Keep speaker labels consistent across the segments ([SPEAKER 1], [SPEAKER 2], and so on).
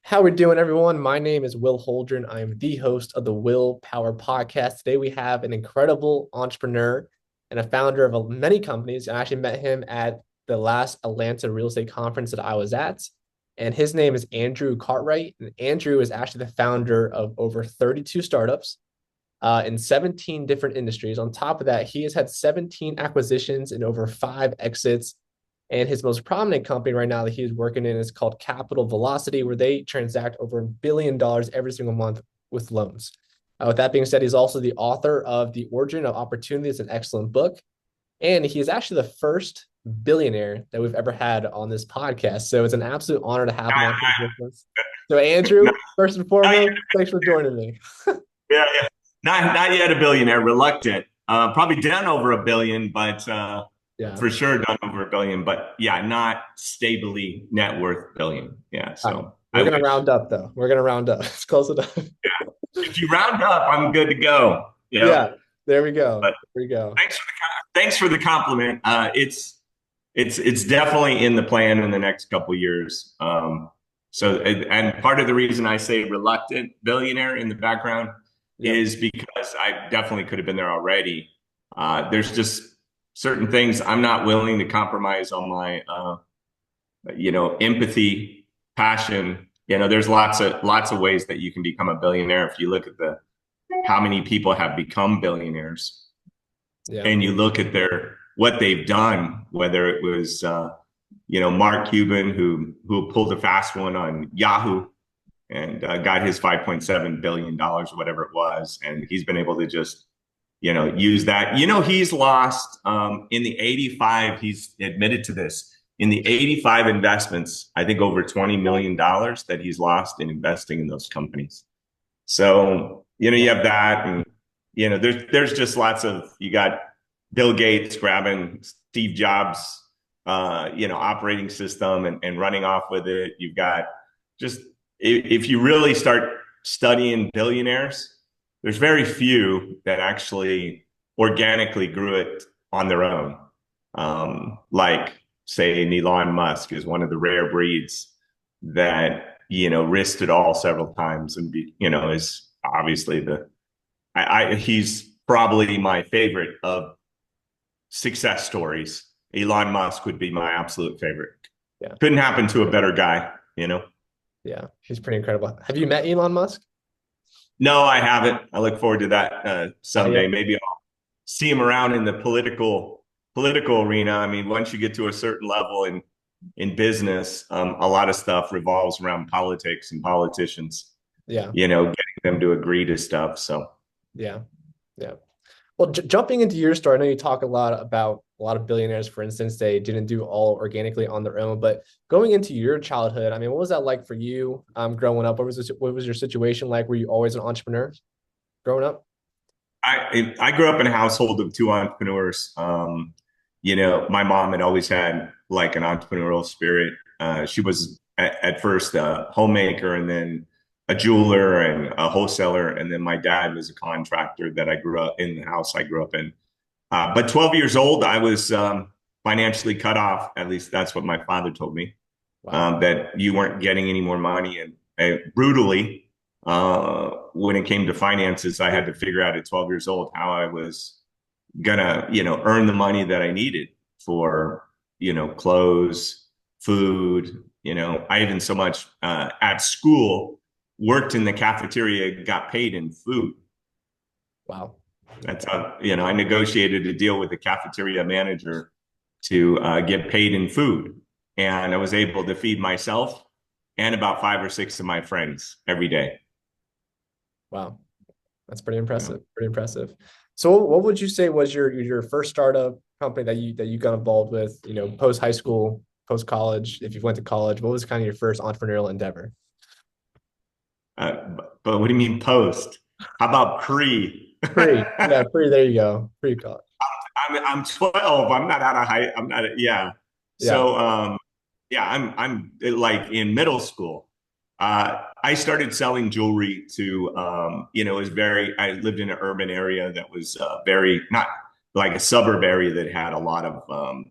[SPEAKER 1] How we doing, everyone? My name is Will Holdren. I am the host of the Will Power Podcast. Today we have an incredible entrepreneur and a founder of many companies. I actually met him at the last Atlanta real estate conference that I was at, and his name is Andrew Cartwright. And Andrew is actually the founder of over 32 startups in 17 different industries. On top of that, he has had 17 acquisitions and over five exits. And his most prominent company right now that he is working in is called Capital Velocity, where they transact over $1 billion every single month with loans. With that being said, he's also the author of The Origin of Opportunity. It's an excellent book. And he is actually the first billionaire that we've ever had on this podcast. So it's an absolute honor to have him on with us. So,
[SPEAKER 2] Not,
[SPEAKER 1] Andrew, first and
[SPEAKER 2] not yet,
[SPEAKER 1] foremost, thanks for joining me.
[SPEAKER 2] yeah, yeah. Not yet a billionaire, reluctant. Probably done over a billion, but
[SPEAKER 1] Yeah.
[SPEAKER 2] for sure done over a billion. But yeah, not stably net worth billion. Yeah,
[SPEAKER 1] All right.
[SPEAKER 2] so
[SPEAKER 1] We're
[SPEAKER 2] I
[SPEAKER 1] going to
[SPEAKER 2] wish.
[SPEAKER 1] round up, though. We're going to round up. It's close enough.
[SPEAKER 2] Yeah, if you round up, I'm good to go.
[SPEAKER 1] Yeah. There we go.
[SPEAKER 2] But
[SPEAKER 1] There we go.
[SPEAKER 2] thanks for the compliment. It's definitely in the plan in the next couple of years. And part of the reason I say reluctant billionaire in the background
[SPEAKER 1] Yep.
[SPEAKER 2] is because I definitely could have been there already. There's just certain things I'm not willing to compromise on my, empathy, passion. There's lots of ways that you can become a billionaire. If you look at the how many people have become billionaires,
[SPEAKER 1] Yeah.
[SPEAKER 2] and you look at their what they've done, whether it was Mark Cuban who pulled a fast one on Yahoo and got his $5.7 billion, whatever it was, and he's been able to just use that. He's lost in the 85. He's admitted to this. In the 85 investments, I think over $20 million that he's lost in investing in those companies. So you have that, and there's just lots of you got Bill Gates grabbing Steve Jobs, operating system and running off with it. You've got just if you really start studying billionaires, there's very few that actually organically grew it on their own. Like say an Elon Musk is one of the rare breeds that risked it all several times and is obviously he's probably my favorite of success stories. Elon Musk would be my absolute favorite.
[SPEAKER 1] Yeah.
[SPEAKER 2] Couldn't happen to a better guy.
[SPEAKER 1] Yeah. He's pretty incredible. Have you met Elon Musk?
[SPEAKER 2] No, I haven't. I look forward to that
[SPEAKER 1] Yeah.
[SPEAKER 2] someday. Maybe I'll see him around in the political arena. I mean, once you get to a certain level in business, a lot of stuff revolves around politics and politicians.
[SPEAKER 1] Yeah.
[SPEAKER 2] Getting them to agree to stuff. So
[SPEAKER 1] Yeah. Yeah. Well, jumping into your story, I know you talk a lot about a lot of billionaires, for instance, they didn't do all organically on their own, but going into your childhood, I mean, what was that like for you growing up? What was your situation like? Were you always an entrepreneur growing up?
[SPEAKER 2] I grew up in a household of two entrepreneurs. My mom had always had like an entrepreneurial spirit. She was at first a homemaker and then a jeweler and a wholesaler. And then my dad was a contractor that I grew up in the house I grew up in. But 12 years old, I was financially cut off. At least that's what my father told me,
[SPEAKER 1] Wow.
[SPEAKER 2] that you weren't getting any more money. And brutally, when it came to finances, I had to figure out at 12 years old how I was gonna, earn the money that I needed for, clothes, food. I even so much at school worked in the cafeteria, got paid in food.
[SPEAKER 1] Wow.
[SPEAKER 2] That's how, I negotiated a deal with the cafeteria manager to get paid in food. And I was able to feed myself and about five or six of my friends every day.
[SPEAKER 1] Wow. That's pretty
[SPEAKER 2] You know,
[SPEAKER 1] impressive. Pretty impressive. So what would you say was your first startup company that you got involved with, post high school, post college, if you went to college, what was kind of your first entrepreneurial endeavor?
[SPEAKER 2] but what do you mean post? How about pre?
[SPEAKER 1] Pre. Yeah, pre, there you go. Pre college.
[SPEAKER 2] I'm 12. I'm not out of high. I'm not. Yeah.
[SPEAKER 1] Yeah.
[SPEAKER 2] So yeah, I'm like in middle school. I started selling jewelry to it was very. I lived in an urban area that was very not like a suburb area that had a lot of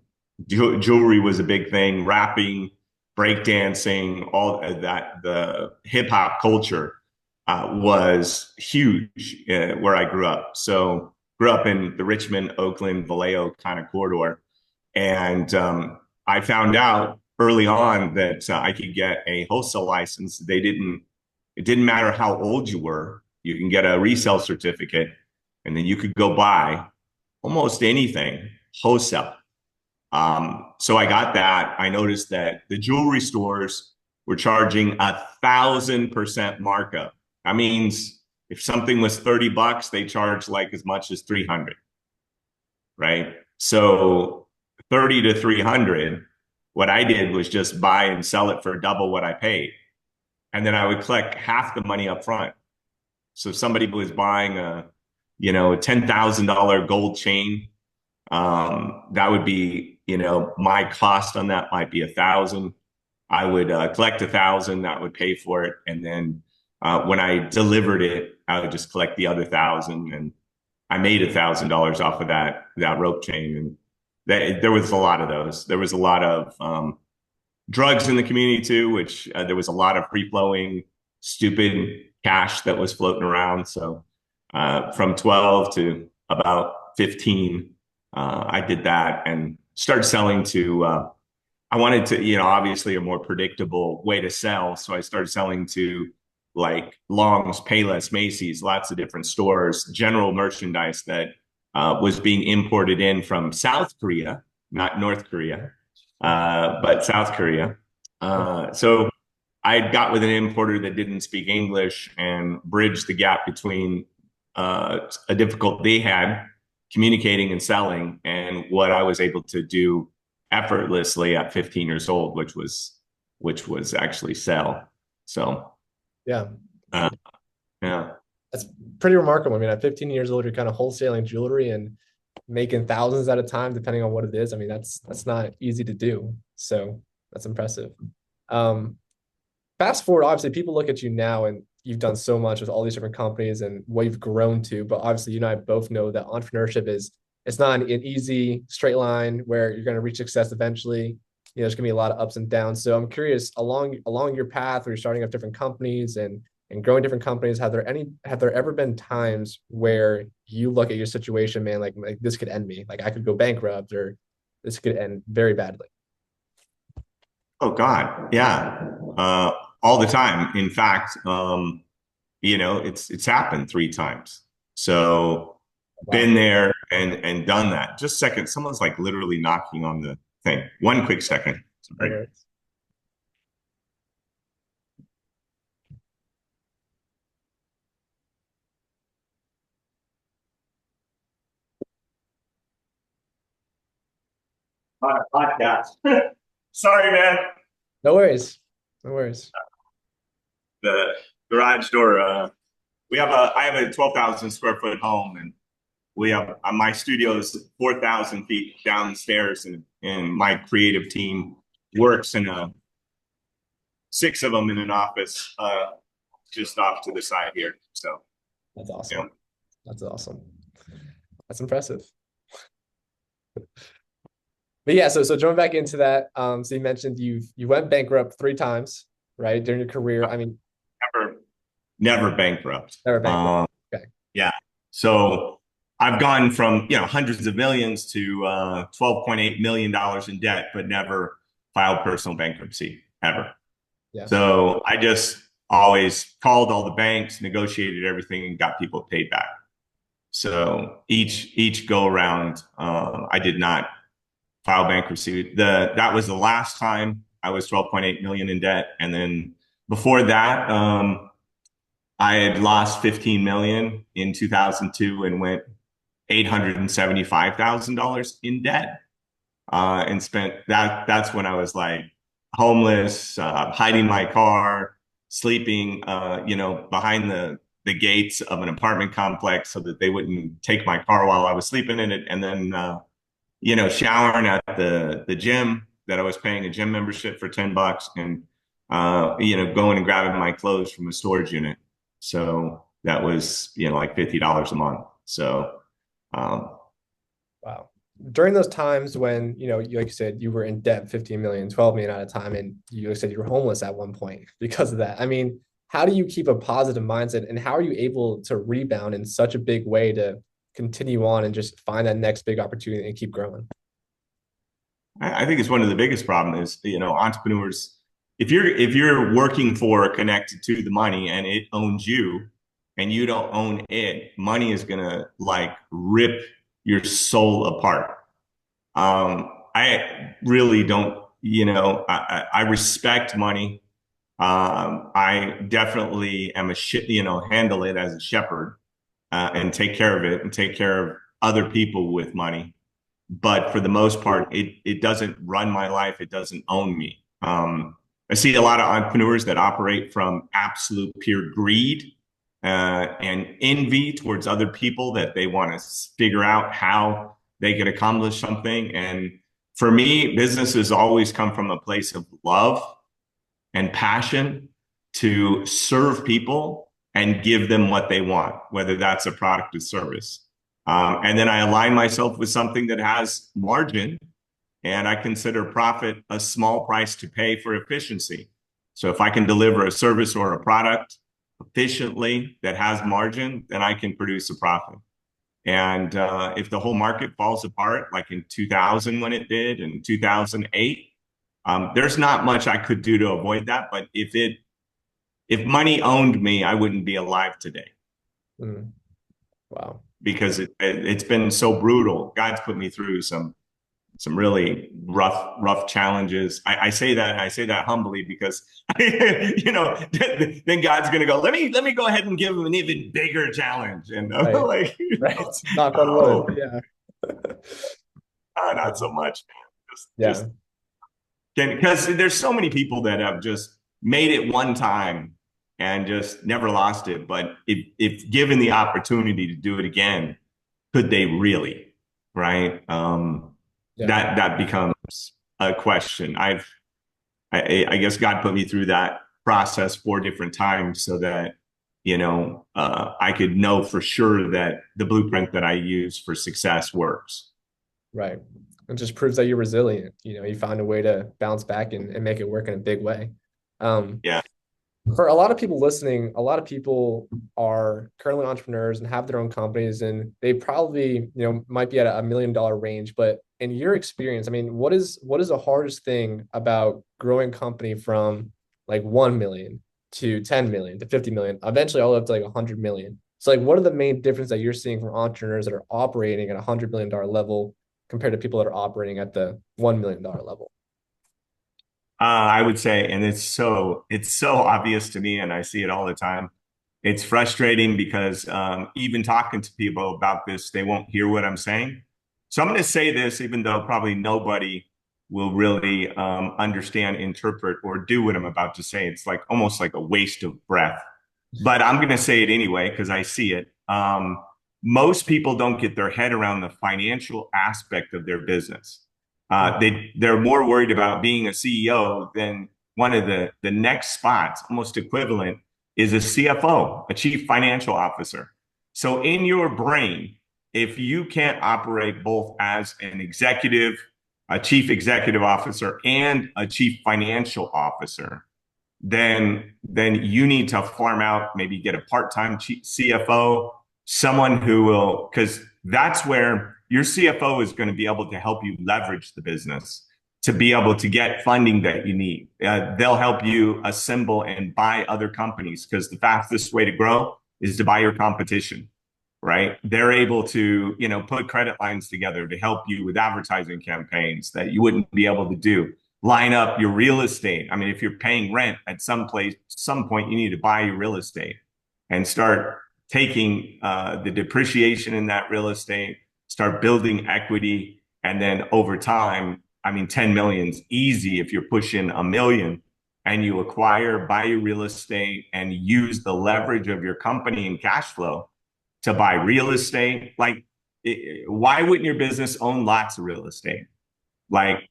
[SPEAKER 2] jewelry was a big thing. Wrapping, breakdancing, all of that, the hip hop culture was huge where I grew up. So grew up in the Richmond, Oakland, Vallejo kind of corridor. And I found out early on that I could get a wholesale license. It didn't matter how old you were. You can get a resale certificate and then you could go buy almost anything wholesale. So I got that. I noticed that the jewelry stores were charging 1,000% markup. That means if something was $30, they charge like as much as 300, right? So 30 to 300, what I did was just buy and sell it for double what I paid. And then I would collect half the money up front. So if somebody was buying a $10,000 gold chain, that would be, my cost on that might be 1,000. I would collect 1,000, that would pay for it. And then when I delivered it, I would just collect the other 1,000. And I made $1,000 off of that rope chain. And there was a lot of those. There was a lot of drugs in the community too, which there was a lot of free flowing, stupid cash that was floating around. So from 12 to about 15, I did that and started selling to, I wanted to, obviously a more predictable way to sell. So I started selling to like Long's, Payless, Macy's, lots of different stores, general merchandise that was being imported in from South Korea, not North Korea, but South Korea. So I got with an importer that didn't speak English and bridged the gap between a difficult they had communicating and selling and what I was able to do effortlessly at 15 years old, which was actually sell. So
[SPEAKER 1] Yeah.
[SPEAKER 2] uh, yeah.
[SPEAKER 1] That's pretty remarkable. I mean, at 15 years old, you're kind of wholesaling jewelry and making thousands at a time, depending on what it is. I mean, that's not easy to do. So that's impressive. Um, Fast forward, obviously, people look at you now and you've done so much with all these different companies and what you've grown to. But obviously, you and I both know that entrepreneurship is it's not an easy straight line where you're going to reach success eventually. There's going to be a lot of ups and downs. So I'm curious, along your path where you're starting up different companies and growing different companies, have there ever been times where you look at your situation, man, like this could end me, like I could go bankrupt or this could end very badly?
[SPEAKER 2] Oh God, yeah, all the time. In fact, it's happened 3 times. So
[SPEAKER 1] Wow.
[SPEAKER 2] been there and done that. Just a second, someone's like literally knocking on the thing. One quick second.
[SPEAKER 1] No
[SPEAKER 2] Sorry.
[SPEAKER 1] worries.
[SPEAKER 2] Podcast. Sorry, man.
[SPEAKER 1] No worries. No worries.
[SPEAKER 2] The garage door. I have a 12,000 square foot home, and we have my studio is 4,000 feet downstairs, and my creative team works in a 6 of them in an office just off to the side here. So,
[SPEAKER 1] That's
[SPEAKER 2] you
[SPEAKER 1] awesome.
[SPEAKER 2] know,
[SPEAKER 1] That's awesome. That's impressive. But yeah, so jumping back into that, so you mentioned you went bankrupt 3 times, right, during your career. I mean,
[SPEAKER 2] never, never bankrupt.
[SPEAKER 1] never bankrupt. Okay.
[SPEAKER 2] Yeah. So I've gone from, hundreds of millions to $12.8 million in debt, but never filed personal bankruptcy ever.
[SPEAKER 1] Yeah.
[SPEAKER 2] So I just always called all the banks, negotiated everything, and got people paid back. So each go around, I did not file bankruptcy. That was the last time I was 12.8 million in debt, and then before that, I had lost 15 million in 2002 and went $875,000 in debt, and spent that. That's when I was like homeless, hiding my car, sleeping, behind the gates of an apartment complex so that they wouldn't take my car while I was sleeping in it, and then showering at the gym that I was paying a gym membership for $10, and going and grabbing my clothes from a storage unit. So that was like $50 a month. So um,
[SPEAKER 1] Wow. during those times when, like you said, you were in debt 15 million, 12 million at a time, and you said you were homeless at one point because of that. I mean, how do you keep a positive mindset and how are you able to rebound in such a big way to continue on and just find that next big opportunity and keep growing?
[SPEAKER 2] I think it's one of the biggest problems is, entrepreneurs, if you're working for or connected to the money and it owns you and you don't own it, money is gonna like rip your soul apart. I really don't, I respect money. I definitely am a shit, handle it as a shepherd, and take care of it and take care of other people with money. But for the most part, it doesn't run my life. It doesn't own me. I see a lot of entrepreneurs that operate from absolute pure greed, and envy towards other people that they want to figure out how they can accomplish something. And for me, business has always come from a place of love and passion to serve people and give them what they want, whether that's a product or service. And then I align myself with something that has margin, and I consider profit a small price to pay for efficiency. So if I can deliver a service or a product efficiently that has margin, then I can produce a profit. And if the whole market falls apart, like in 2000 when it did, in 2008, there's not much I could do to avoid that. But if money owned me, I wouldn't be alive today
[SPEAKER 1] Mm, wow.
[SPEAKER 2] because it's been so brutal. God's put me through some really rough challenges. I say that humbly because then God's gonna go, let me go ahead and give him an even bigger challenge. And I'm
[SPEAKER 1] Right.
[SPEAKER 2] like,
[SPEAKER 1] Right. Knock on wood.
[SPEAKER 2] no,
[SPEAKER 1] Yeah.
[SPEAKER 2] not so much, man. Just
[SPEAKER 1] Yeah.
[SPEAKER 2] because there's so many people that have just made it one time and just never lost it. But if given the opportunity to do it again, could they really? Right?
[SPEAKER 1] Yeah.
[SPEAKER 2] That becomes a question. I guess God put me through that process 4 different times so that I could know for sure that the blueprint that I use for success works.
[SPEAKER 1] Right. It just proves that you're resilient. You found a way to bounce back and make it work in a big way. Um,
[SPEAKER 2] Yeah.
[SPEAKER 1] for a lot of people listening, a lot of people are currently entrepreneurs and have their own companies, and they probably, might be at a $1 million range. But in your experience, I mean, what is the hardest thing about growing a company from like 1 million to 10 million to 50 million, eventually all the way up to like 100 million? So like, what are the main difference that you're seeing from entrepreneurs that are operating at $100 million level compared to people that are operating at the $1 million level?
[SPEAKER 2] I would say, and it's so obvious to me, and I see it all the time. It's frustrating because even talking to people about this, they won't hear what I'm saying. So I'm going to say this, even though probably nobody will really understand, interpret, or do what I'm about to say. It's like almost like a waste of breath. But I'm going to say it anyway because I see it. Most people don't get their head around the financial aspect of their business. They're more worried about being a CEO than one of the next spots, almost equivalent, is a CFO, a chief financial officer. So in your brain, if you can't operate both as an executive, a chief executive officer, and a chief financial officer, then you need to farm out, maybe get a part-time CFO, someone who will, because that's where your CFO is going to be able to help you leverage the business to be able to get funding that you need. They'll help you assemble and buy other companies because the fastest way to grow is to buy your competition, right? They're able to, put credit lines together to help you with advertising campaigns that you wouldn't be able to do. Line up your real estate. I mean, if you're paying rent at some point, you need to buy your real estate and start taking the depreciation in that real estate, start building equity, and then over time, I mean, 10 million's easy if you're pushing a million and you acquire, buy your real estate and use the leverage of your company and cash flow to buy real estate. Like, why wouldn't your business own lots of real estate? Like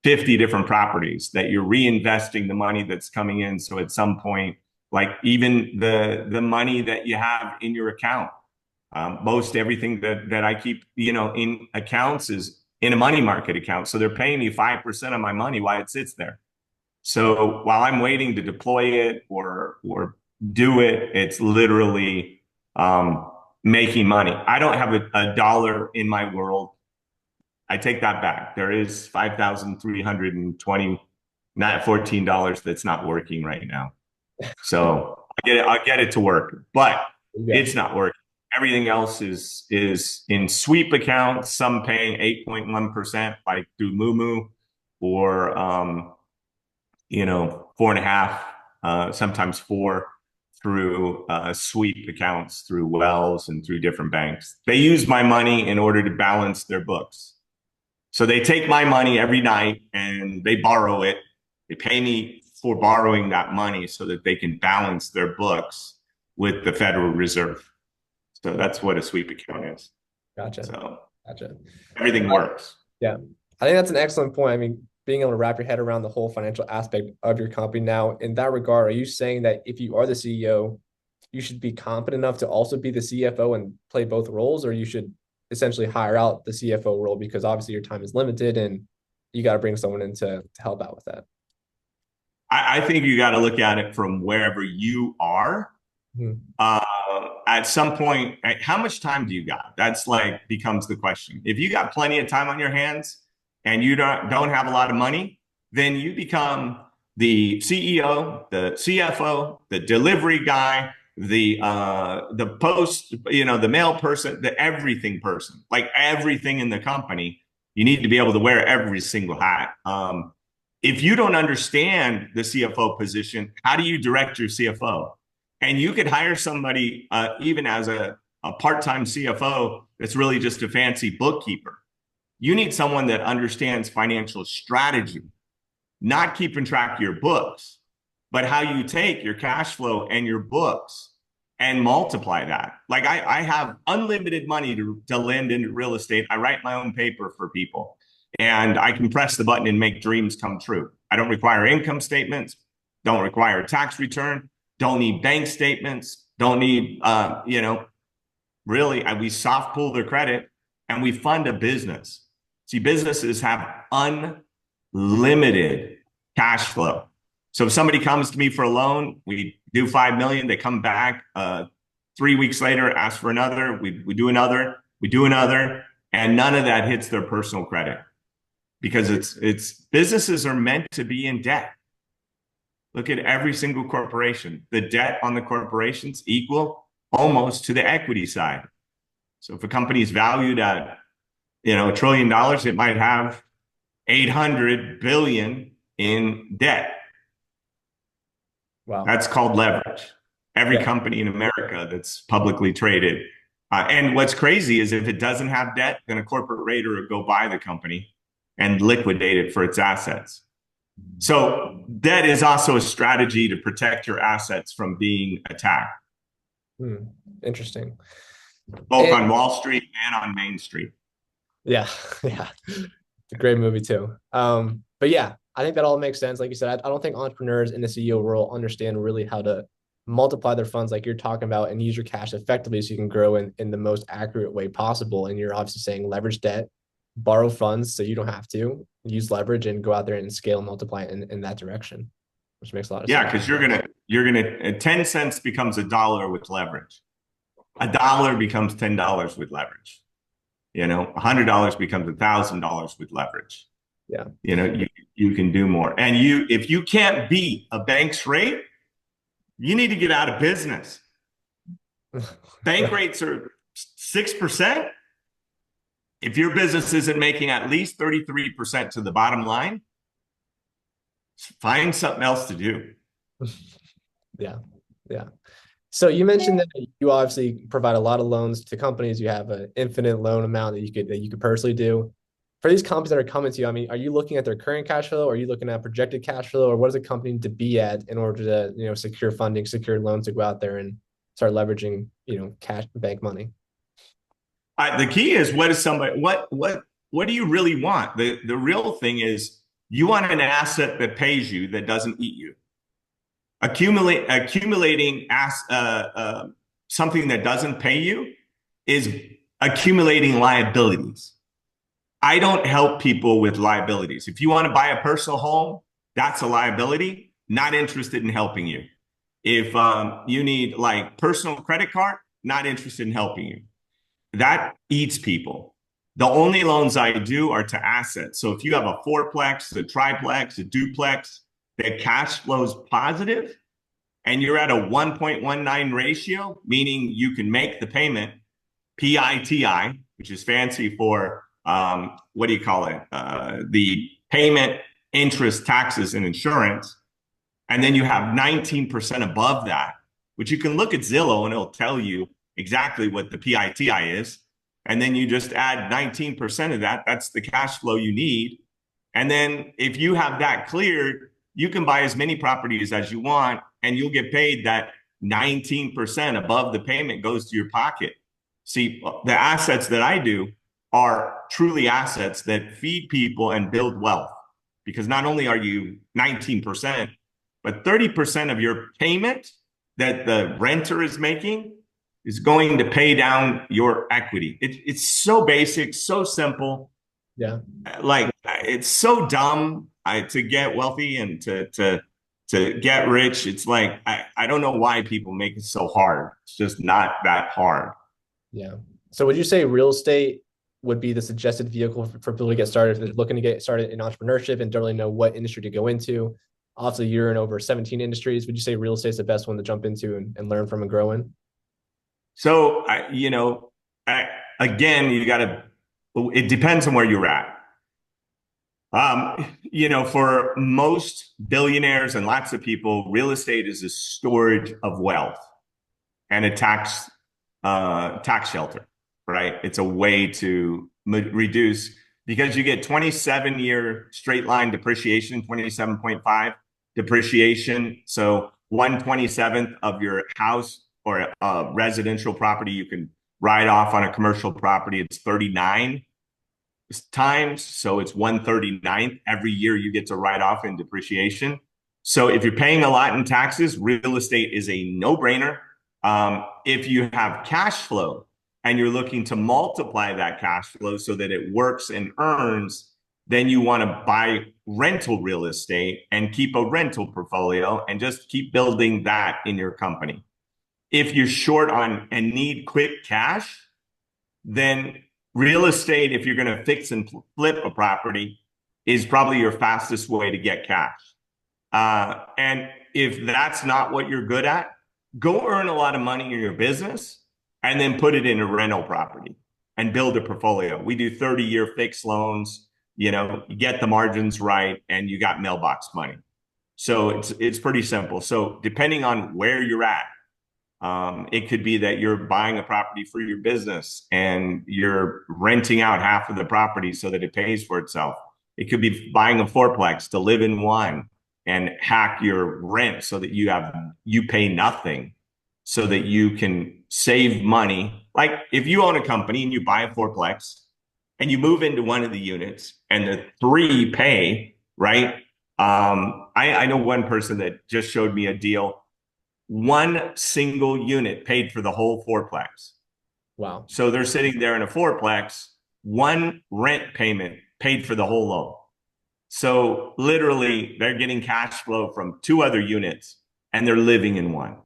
[SPEAKER 2] 50 different properties that you're reinvesting the money that's coming in. So at some point, like even the money that you have in your account, most everything that I keep, in accounts is in a money market account. So they're paying me 5% of my money while it sits there. So while I'm waiting to deploy it or do it, it's literally making money. I don't have a dollar in my world. I take that back. There is 5,320, not $14 that's not working right now. So I'll get it to work, but
[SPEAKER 1] Yeah.
[SPEAKER 2] it's not working. Everything else is in sweep accounts, some paying 8.1%, like through Mumu, or 4.5, sometimes 4 through sweep accounts through Wells and through different banks. They use my money in order to balance their books. So they take my money every night and they borrow it. They pay me for borrowing that money so that they can balance their books with the Federal Reserve. So that's what a sweep account is.
[SPEAKER 1] Gotcha.
[SPEAKER 2] So
[SPEAKER 1] Gotcha.
[SPEAKER 2] everything works.
[SPEAKER 1] Yeah. I think that's an excellent point. I mean, being able to wrap your head around the whole financial aspect of your company now, in that regard, are you saying that if you are the CEO, you should be competent enough to also be the CFO and play both roles, or you should essentially hire out the CFO role because obviously your time is limited and you got to bring someone in to help out with that?
[SPEAKER 2] I think you got to look at it from wherever you are.
[SPEAKER 1] Hmm.
[SPEAKER 2] Uh, at some point, how much time do you got? That's like becomes the question. If you got plenty of time on your hands and you don't have a lot of money, then you become the CEO, the CFO, the delivery guy, the post, the mail person, the everything person, like everything in the company. You need to be able to wear every single hat. If you don't understand the CFO position, how do you direct your CFO? And you could hire somebody, even as a part-time CFO, that's really just a fancy bookkeeper. You need someone that understands financial strategy, not keeping track of your books, but how you take your cash flow and your books and multiply that. Like I have unlimited money to lend into real estate. I write my own paper for people and I can press the button and make dreams come true. I don't require income statements, don't require a tax return, don't need bank statements, don't need, really, we soft pull their credit and we fund a business. See, businesses have unlimited cash flow. So if somebody comes to me for a loan, we do 5 million, they come back 3 weeks later, ask for another, we do another, and none of that hits their personal credit because it's businesses are meant to be in debt. Look at every single corporation. The debt on the corporations equal almost to the equity side. So if a company is valued at, $1 trillion, it might have 800 billion in debt.
[SPEAKER 1] Wow.
[SPEAKER 2] That's called leverage. Every
[SPEAKER 1] Yeah.
[SPEAKER 2] company in America that's publicly traded. And what's crazy is if it doesn't have debt, then a corporate raider will go buy the company and liquidate it for its assets. So debt is also a strategy to protect your assets from being attacked,
[SPEAKER 1] Hmm. Interesting.
[SPEAKER 2] both
[SPEAKER 1] And
[SPEAKER 2] on Wall Street and on Main Street.
[SPEAKER 1] yeah, yeah, it's a great movie too. But yeah, I think that all makes sense. Like you said, I don't think entrepreneurs in the CEO role understand really how to multiply their funds like you're talking about and use your cash effectively so you can grow in the most accurate way possible. And you're obviously saying leverage debt, borrow funds so you don't have to use leverage and go out there and scale and multiply in that direction, which makes a lot of
[SPEAKER 2] Yeah,
[SPEAKER 1] sense.
[SPEAKER 2] because you're gonna 10 cents becomes a dollar with leverage. A dollar becomes $10 with leverage. $100 becomes $1,000 with leverage.
[SPEAKER 1] Yeah.
[SPEAKER 2] You can do more. And if you can't beat a bank's rate, you need to get out of business. Bank rates are 6%. If your business isn't making at least 33% to the bottom line, find something else to do.
[SPEAKER 1] Yeah. Yeah. So you mentioned that you obviously provide a lot of loans to companies. You have an infinite loan amount that you could personally do. For these companies that are coming to you, I mean, are you looking at their current cash flow? Or are you looking at projected cash flow? Or what does a company need to be at in order to, secure funding, secure loans to go out there and start leveraging, cash bank money?
[SPEAKER 2] The key is what do you really want? The real thing is you want an asset that pays you that doesn't eat you. Accumulating something that doesn't pay you is accumulating liabilities. I don't help people with liabilities. If you want to buy a personal home, that's a liability. Not interested in helping you. If you need like personal credit card, not interested in helping you. That eats people. The only loans I do are to assets. So if you have a fourplex, a triplex, a duplex, that cash flows positive and you're at a 1.19 ratio, meaning you can make the payment, PITI, which is fancy for what do you call it? The payment, interest, taxes, and insurance. And then you have 19% above that, which you can look at Zillow and it'll tell you exactly what the PITI is. And then you just add 19% of that. That's the cash flow you need. And then if you have that cleared, you can buy as many properties as you want and you'll get paid that 19% above the payment goes to your pocket. See, the assets that I do are truly assets that feed people and build wealth because not only are you 19%, but 30% of your payment that the renter is making is going to pay down your equity. It's so basic, so simple.
[SPEAKER 1] Yeah.
[SPEAKER 2] Like it's so dumb to get wealthy and to get rich. It's like I don't know why people make it so hard. It's just not that hard.
[SPEAKER 1] Yeah. So would you say real estate would be the suggested vehicle for people to get started if they're looking to get started in entrepreneurship and don't really know what industry to go into? Obviously, you're in over 17 industries. Would you say real estate is the best one to jump into and learn from and grow in?
[SPEAKER 2] So again, you got to. It depends on where you're at. For most billionaires and lots of people, real estate is a storage of wealth and a tax shelter, right? It's a way to reduce because you get 27-year straight line depreciation, 27.5 depreciation. So 1/27th of your house or a residential property you can write off on a commercial property. It's 39 times. So it's 1/39th every year you get to write off in depreciation. So if you're paying a lot in taxes, real estate is a no-brainer. If you have cash flow and you're looking to multiply that cash flow so that it works and earns, then you want to buy rental real estate and keep a rental portfolio and just keep building that in your company. If you're short on and need quick cash, then real estate, if you're going to fix and flip a property, is probably your fastest way to get cash. And if that's not what you're good at, go earn a lot of money in your business and then put it in a rental property and build a portfolio. We do 30-year fixed loans. You get the margins right and you got mailbox money. So it's pretty simple. So depending on where you're at, it could be that you're buying a property for your business and you're renting out half of the property so that it pays for itself. It could be buying a fourplex to live in one and hack your rent so that you pay nothing so that you can save money. Like if you own a company and you buy a fourplex and you move into one of the units and the three pay, right? I know one person that just showed me a deal. One single unit paid for the whole fourplex.
[SPEAKER 1] Wow.
[SPEAKER 2] So they're sitting there in a fourplex, one rent payment paid for the whole loan. So literally they're getting cash flow from two other units and they're living in one.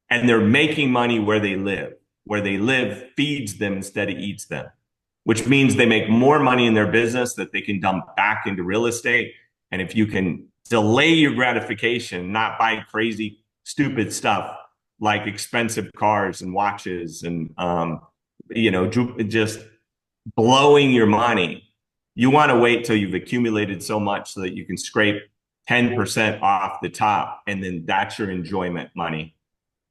[SPEAKER 2] And they're making money where they live. Where they live feeds them instead of eats them, which means they make more money in their business that they can dump back into real estate. And if you can delay your gratification, not buy crazy, stupid stuff like expensive cars and watches and, just blowing your money. You want to wait till you've accumulated so much so that you can scrape 10% off the top, and then that's your enjoyment money.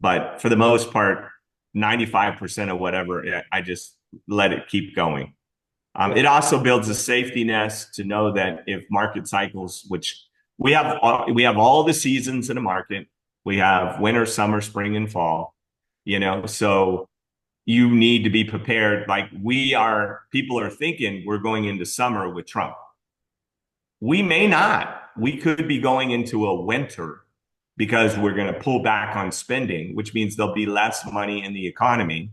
[SPEAKER 2] But for the most part, 95% of whatever, I just let it keep going. It also builds a safety nest to know that if market cycles, which we have all the seasons in a market, we have winter, summer, spring, and fall, so you need to be prepared. Like people are thinking we're going into summer with Trump. We may not. We could be going into a winter because we're going to pull back on spending, which means there'll be less money in the economy.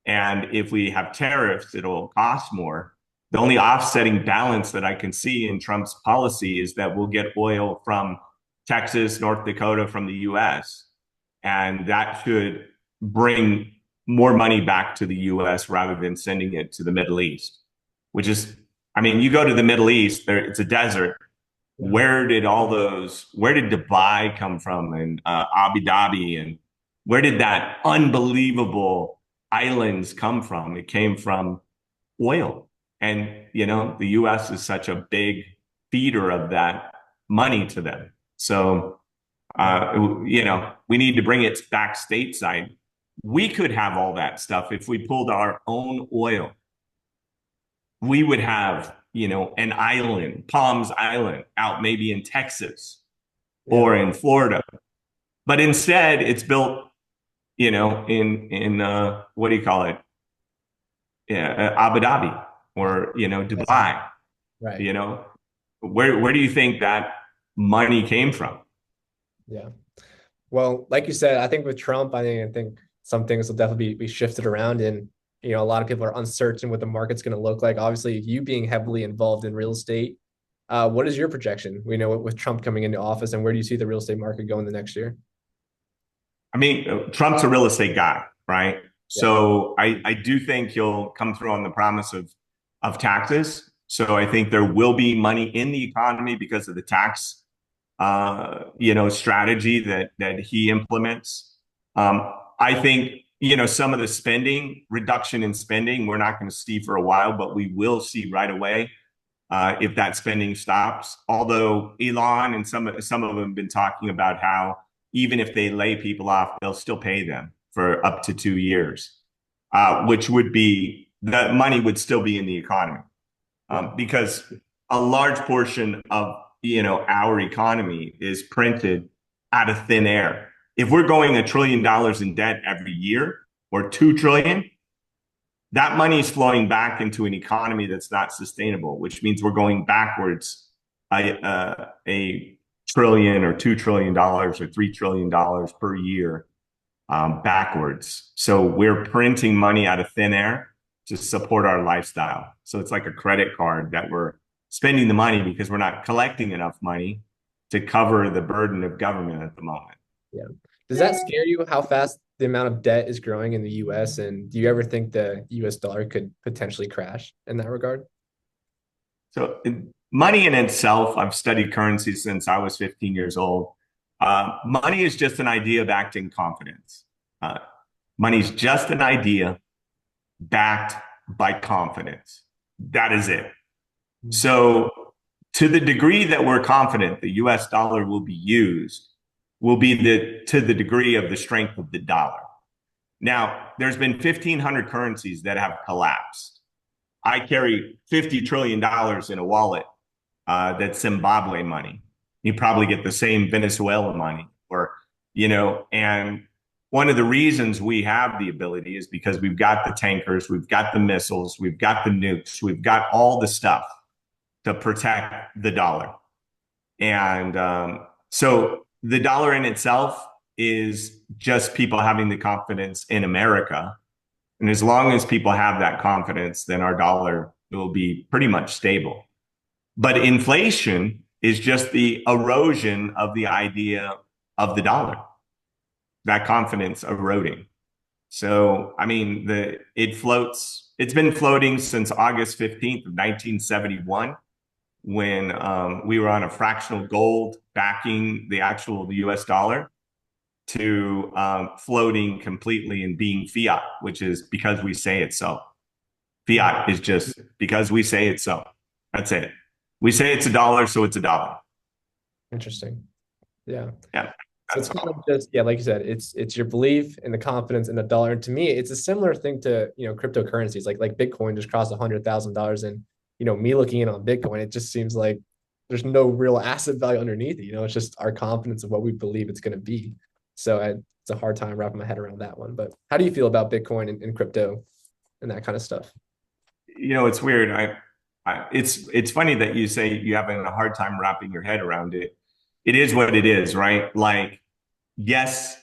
[SPEAKER 2] And if we have tariffs, it'll cost more. The only offsetting balance that I can see in Trump's policy is that we'll get oil from Texas, North Dakota, from the US. And that should bring more money back to the US rather than sending it to the Middle East, which is, I mean, you go to the Middle East, there, it's a desert.
[SPEAKER 1] Yeah.
[SPEAKER 2] Where did Dubai come from and Abu Dhabi? And where did that unbelievable islands come from? It came from oil. And, the US is such a big feeder of that money to them. So,
[SPEAKER 1] Yeah.
[SPEAKER 2] we need to bring it back stateside. We could have all that stuff if we pulled our own oil. We would have, an island, Palms Island, out maybe in Texas
[SPEAKER 1] Yeah.
[SPEAKER 2] or in Florida. But instead, it's built, in what do you call it? Yeah, Abu Dhabi or
[SPEAKER 1] That's it.
[SPEAKER 2] Dubai.
[SPEAKER 1] Right.
[SPEAKER 2] You know, where do you think that money came from?
[SPEAKER 1] Yeah. Well, like you said, I think with Trump, I think some things will definitely be shifted around, and a lot of people are uncertain what the market's going to look like. Obviously, you being heavily involved in real estate, what is your projection? We know with Trump coming into office, and where do you see the real estate market going the next year?
[SPEAKER 2] I mean, Trump's a real estate guy, right?
[SPEAKER 1] Yeah.
[SPEAKER 2] So I do think he'll come through on the promise of taxes. So I think there will be money in the economy because of the tax strategy that he implements. I think, some of the spending, reduction in spending, we're not going to see for a while, but we will see right away if that spending stops. Although Elon and some of them have been talking about how even if they lay people off, they'll still pay them for up to 2 years, which would be the money would still be in the economy
[SPEAKER 1] Yeah.
[SPEAKER 2] because a large portion of our economy is printed out of thin air. If we're going $1 trillion in debt every year or 2 trillion, that money is flowing back into an economy that's not sustainable, which means we're going backwards a trillion or $2 trillion or $3 trillion per year backwards. So we're printing money out of thin air to support our lifestyle. So it's like a credit card that we're spending the money because we're not collecting enough money to cover the burden of government at the moment.
[SPEAKER 1] Yeah. Does that scare you how fast the amount of debt is growing in the US? And do you ever think the US dollar could potentially crash in that regard?
[SPEAKER 2] So money in itself, I've studied currency since I was 15 years old. Money is just an idea backed in confidence. Uh, Money's just an idea backed by confidence. That is it. So, to the degree that we're confident the US dollar will be used, will be to the degree of the strength of the dollar. Now, there's been 1,500 currencies that have collapsed. I carry $50 trillion in a wallet that's Zimbabwe money. You probably get the same Venezuela money, and one of the reasons we have the ability is because we've got the tankers, we've got the missiles, we've got the nukes, we've got all the stuff to protect the dollar. And so the dollar in itself is just people having the confidence in America. And as long as people have that confidence, then our dollar will be pretty much stable. But inflation is just the erosion of the idea of the dollar, that confidence eroding. So, I mean, it's been floating since August 15th of 1971 when we were on a fractional gold backing the actual US dollar to floating completely and being fiat, which is because we say it so. Fiat is just because we say it so. That's it. We say it's a dollar, so it's a dollar.
[SPEAKER 1] Interesting. Yeah.
[SPEAKER 2] Yeah,
[SPEAKER 1] So it's
[SPEAKER 2] that's
[SPEAKER 1] kind of
[SPEAKER 2] all.
[SPEAKER 1] just, yeah, like you said, it's your belief and the confidence in the dollar. And to me, it's a similar thing to, cryptocurrencies, like Bitcoin just crossed $100,000. And, me looking in on Bitcoin, it just seems like there's no real asset value underneath it. It's just our confidence of what we believe it's going to be. So it's a hard time wrapping my head around that one. But how do you feel about Bitcoin and crypto and that kind of stuff?
[SPEAKER 2] It's weird. It's funny that you say you're having a hard time wrapping your head around it. It is what it is, right? Like, yes,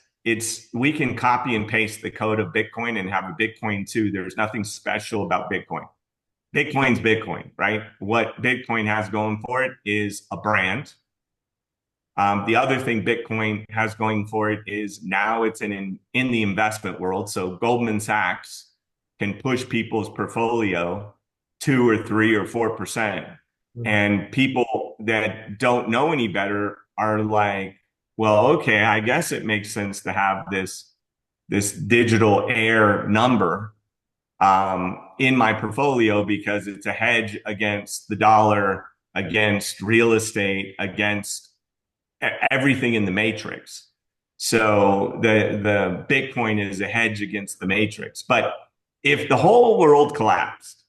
[SPEAKER 2] we can copy and paste the code of Bitcoin and have a Bitcoin too. There's nothing special about Bitcoin. Bitcoin's Bitcoin, right? What Bitcoin has going for it is a brand. The other thing Bitcoin has going for it is now it's in the investment world. So Goldman Sachs can push people's portfolio 2 or 3 or 4%.
[SPEAKER 1] Mhm.
[SPEAKER 2] And people that don't know any better are like, well, okay, I guess it makes sense to have this digital air number in my portfolio because it's a hedge against the dollar, against real estate, against everything in the matrix. So the Bitcoin is a hedge against the matrix. But if the whole world collapsed,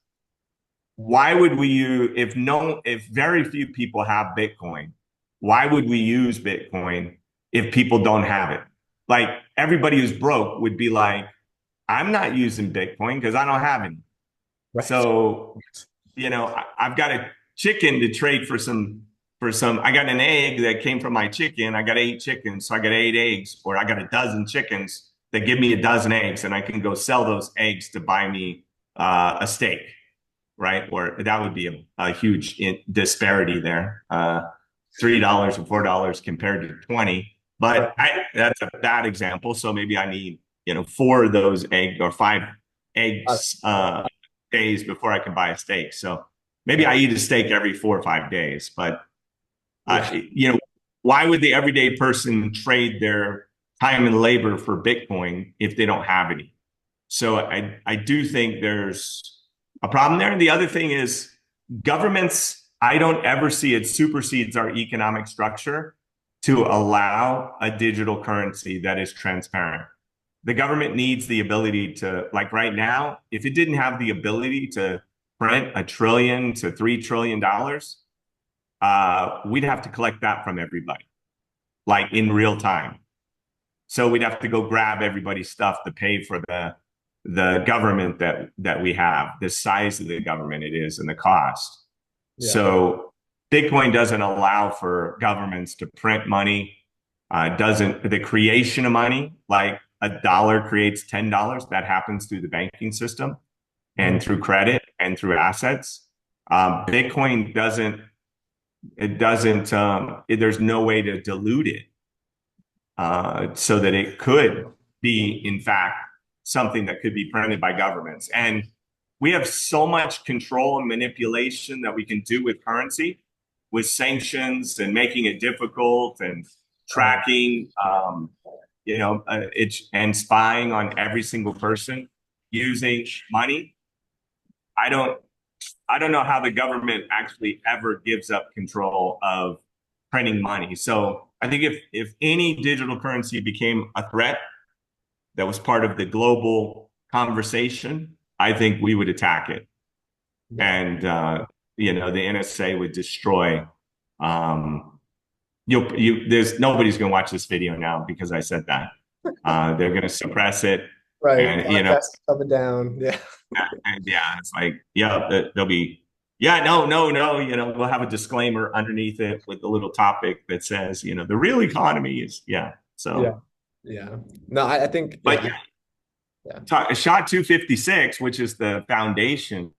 [SPEAKER 2] why would we use if very few people have Bitcoin, why would we use Bitcoin if people don't have it? Like everybody who's broke would be like, I'm not using Bitcoin because I don't have any.
[SPEAKER 1] Right.
[SPEAKER 2] So, I've got a chicken to trade for some. I got an egg that came from my chicken. I got 8 chickens, so I got 8 eggs, or I got a dozen chickens that give me a dozen eggs, and I can go sell those eggs to buy me a steak, right? Or that would be a huge disparity there. $3 or $4 compared to 20.
[SPEAKER 1] Right.
[SPEAKER 2] But that's a bad example. So maybe I need, four of those egg or five eggs days before I can buy a steak. So maybe
[SPEAKER 1] Right.
[SPEAKER 2] I eat a steak every 4 or 5 days. But
[SPEAKER 1] Yeah.
[SPEAKER 2] why would the everyday person trade their time and labor for Bitcoin if they don't have any? So I do think there's a problem there. And the other thing is governments, I don't ever see it supersedes our economic structure to allow a digital currency that is transparent. The government needs the ability to, like right now, if it didn't have the ability to print $1 trillion to $3 trillion, we'd have to collect that from everybody, like in real time. So we'd have to go grab everybody's stuff to pay for the government that we have, the size of the government it is, and the cost.
[SPEAKER 1] Yeah.
[SPEAKER 2] So Bitcoin doesn't allow for governments to print money. Doesn't the creation of money, like a dollar creates $10, that happens through the banking system
[SPEAKER 1] Mhm.
[SPEAKER 2] and through credit and through assets. Bitcoin doesn't. It doesn't. There's no way to dilute it so that it could be, in fact, something that could be printed by governments. And we have so much control and manipulation that we can do with currency, with sanctions and making it difficult and
[SPEAKER 1] Right.
[SPEAKER 2] tracking, and spying on every single person using money. I don't I don't know how the government actually ever gives up control of printing money. So I think if any digital currency became a threat that was part of the global conversation, I think we would attack it.
[SPEAKER 1] Yeah.
[SPEAKER 2] And the NSA would destroy. Um, there's nobody's going to watch this video now because I said that. They're going to suppress it,
[SPEAKER 1] Right.
[SPEAKER 2] and
[SPEAKER 1] Podcast up and down. Yeah.
[SPEAKER 2] and yeah, it's like, yeah, there'll be, yeah, no, no, no, we'll have a disclaimer underneath it with the little topic that says, the real economy is, yeah.
[SPEAKER 1] Yeah.
[SPEAKER 2] So,
[SPEAKER 1] Yeah. No, I think,
[SPEAKER 2] but
[SPEAKER 1] yeah. Yeah.
[SPEAKER 2] SHA-256, which is the foundation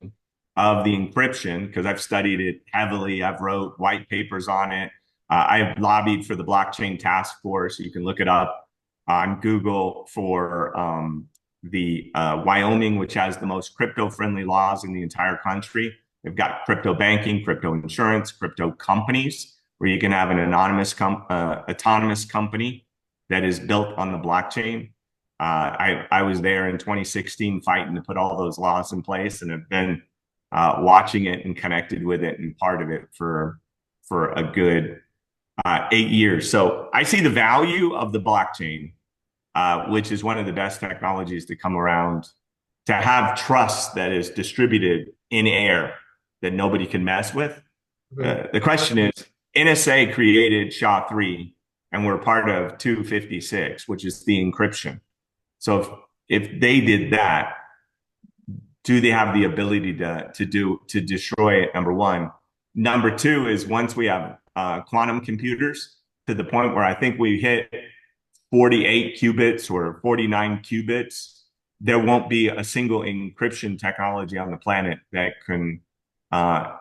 [SPEAKER 2] of the encryption, because I've studied it heavily, I've wrote white papers on it. I've lobbied for the blockchain task force. You can look it up on Google for the Wyoming, which has the most crypto-friendly laws in the entire country. They've got crypto banking, crypto insurance, crypto companies, where you can have an autonomous company that is built on the blockchain. I was there in 2016 fighting to put all those laws in place, and have been watching it and connected with it and part of it for a good 8 years. So I see the value of the blockchain, which is one of the best technologies to come around, to have trust that is distributed in air that nobody can mess with.
[SPEAKER 1] Mhm.
[SPEAKER 2] The question is, NSA created SHA-3, and we're part of 256, which is the encryption. So if they did that, do they have the ability to destroy it? Number one. Number two is, once we have quantum computers to the point where I think we hit 48 qubits or 49 qubits there won't be a single encryption technology on the planet uh,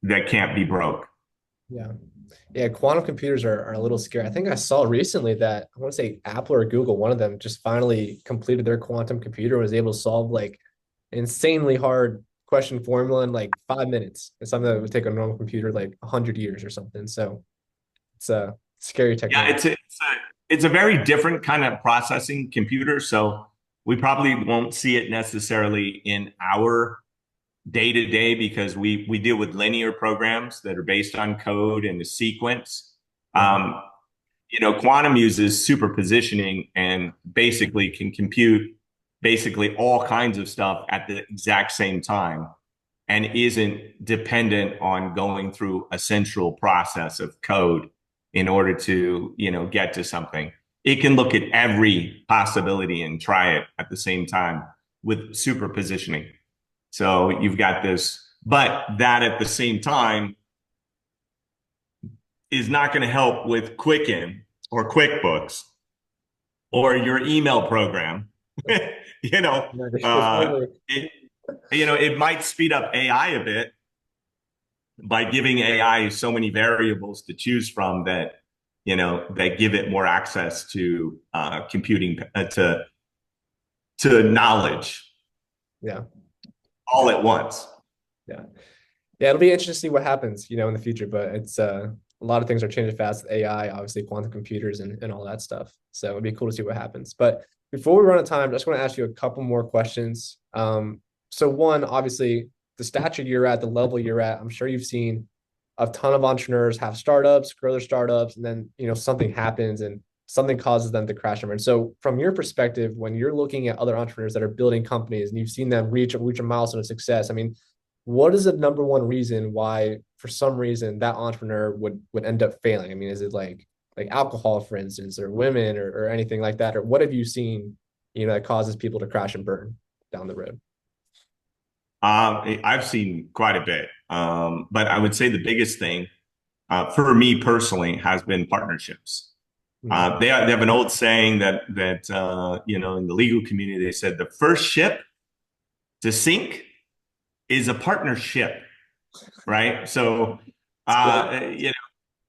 [SPEAKER 2] that can't be broke.
[SPEAKER 1] Yeah. Yeah, quantum computers are a little scary. I think I saw recently that I want to say Apple or Google, one of them just finally completed their quantum computer and was able to solve like insanely hard question formula in like 5 minutes. It's something that would take a normal computer like 100 years or something. So it's a scary
[SPEAKER 2] Yeah,
[SPEAKER 1] technology.
[SPEAKER 2] it's a very different kind of processing computer. So we probably won't see it necessarily in our day to day because we deal with linear programs that are based on code and the sequence.
[SPEAKER 1] Yeah.
[SPEAKER 2] Um, quantum uses superpositioning and basically can compute basically all kinds of stuff at the exact same time and isn't dependent on going through a central process of code in order to, get to something. It can look at every possibility and try it at the same time with superpositioning. So you've got this, but that at the same time is not going to help with Quicken or QuickBooks or your email program. you know,
[SPEAKER 1] It's
[SPEAKER 2] uh,
[SPEAKER 1] hardly,
[SPEAKER 2] it, it might speed up AI a bit by giving AI so many variables to choose from that give it more access to computing to knowledge
[SPEAKER 1] yeah.
[SPEAKER 2] all at once.
[SPEAKER 1] Yeah. Yeah, it'll be interesting to see what happens, in the future. But it's a lot of things are changing fast with AI, obviously quantum computers and all that stuff. So it'd be cool to see what happens. But before we run out of time, I just want to ask you a couple more questions. So one, obviously, the stature you're at, the level you're at, I'm sure you've seen a ton of entrepreneurs have startups, grow their startups, and then something happens and something causes them to crash and burn. So from your perspective, when you're looking at other entrepreneurs that are building companies and you've seen them reach a milestone of success, I mean, what is the number one reason why, for some reason, that entrepreneur would end up failing? I mean, is it like alcohol, for instance, or women, or anything like that? Or what have you seen, that causes people to crash and burn down the road?
[SPEAKER 2] I've seen quite a bit, but I would say the biggest thing for me personally has been partnerships.
[SPEAKER 1] Hmm.
[SPEAKER 2] They have an old saying that in the legal community they said the first ship to sink is a partnership, right? So
[SPEAKER 1] It's good.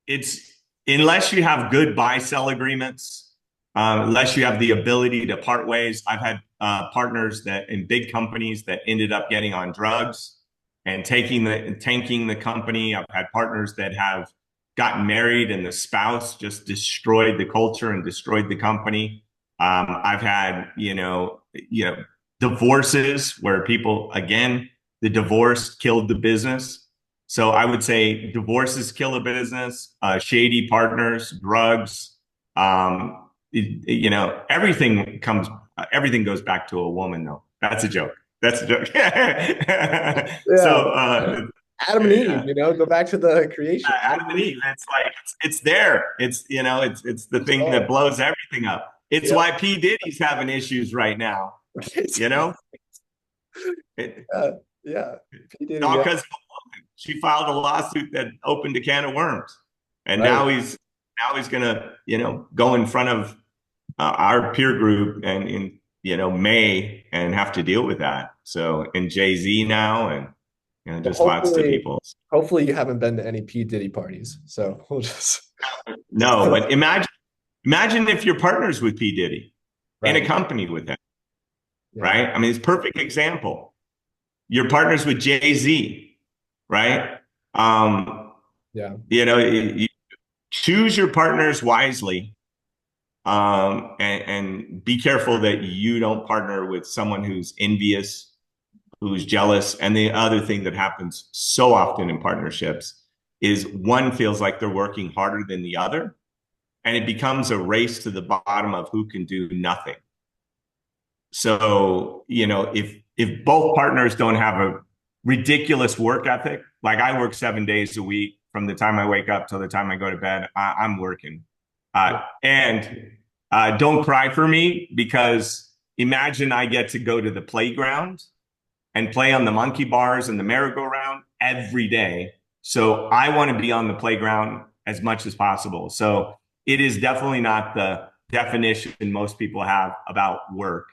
[SPEAKER 2] it's unless you have good buy sell agreements, unless you have the ability to part ways. I've had partners that in big companies that ended up getting on drugs and tanking the company. I've had partners that have gotten married and the spouse just destroyed the culture and destroyed the company. I've had divorces where people again the divorce killed the business. So I would say divorces kill a business, shady partners, drugs. Everything goes back to a woman, though. That's a joke. That's a joke. so,
[SPEAKER 1] Yeah. Adam and Eve,
[SPEAKER 2] yeah,
[SPEAKER 1] go back to the creation.
[SPEAKER 2] Adam
[SPEAKER 1] Adam
[SPEAKER 2] and
[SPEAKER 1] and Eve.
[SPEAKER 2] Eve. It's like it's there. It's the thing that
[SPEAKER 1] Oh,
[SPEAKER 2] blows everything up. It's
[SPEAKER 1] yep.
[SPEAKER 2] why P Diddy's having issues right now.
[SPEAKER 1] Right.
[SPEAKER 2] You know, it,
[SPEAKER 1] Yeah. Yeah. P. Diddy,
[SPEAKER 2] all
[SPEAKER 1] yeah.
[SPEAKER 2] because she filed a lawsuit that opened a can of worms, and
[SPEAKER 1] Right.
[SPEAKER 2] now he's gonna go in front of our peer group and in May and have to deal with that. So and Jay Z now and
[SPEAKER 1] Well,
[SPEAKER 2] just lots of
[SPEAKER 1] hopefully,
[SPEAKER 2] people.
[SPEAKER 1] hopefully you haven't been to any P. Diddy parties. So we'll just
[SPEAKER 2] No, but imagine if you're partners with P Diddy in a
[SPEAKER 1] right.
[SPEAKER 2] company with him,
[SPEAKER 1] Yeah.
[SPEAKER 2] right? I mean, it's a perfect example. You're partners with Jay Z, right? Um,
[SPEAKER 1] Yeah.
[SPEAKER 2] you choose your partners wisely, and be careful that you don't partner with someone who's envious, who's jealous. And the other thing that happens so often in partnerships is one feels like they're working harder than the other, and it becomes a race to the bottom of who can do nothing. So, if both partners don't have a ridiculous work ethic, like I work 7 days a week from the time I wake up till the time I go to bed, I'm working.
[SPEAKER 1] Yeah.
[SPEAKER 2] And don't cry for me because imagine I get to go to the playground and play on the monkey bars and the merry-go-round every day. So I want to be on the playground as much as possible. So it is definitely not the definition most people have about work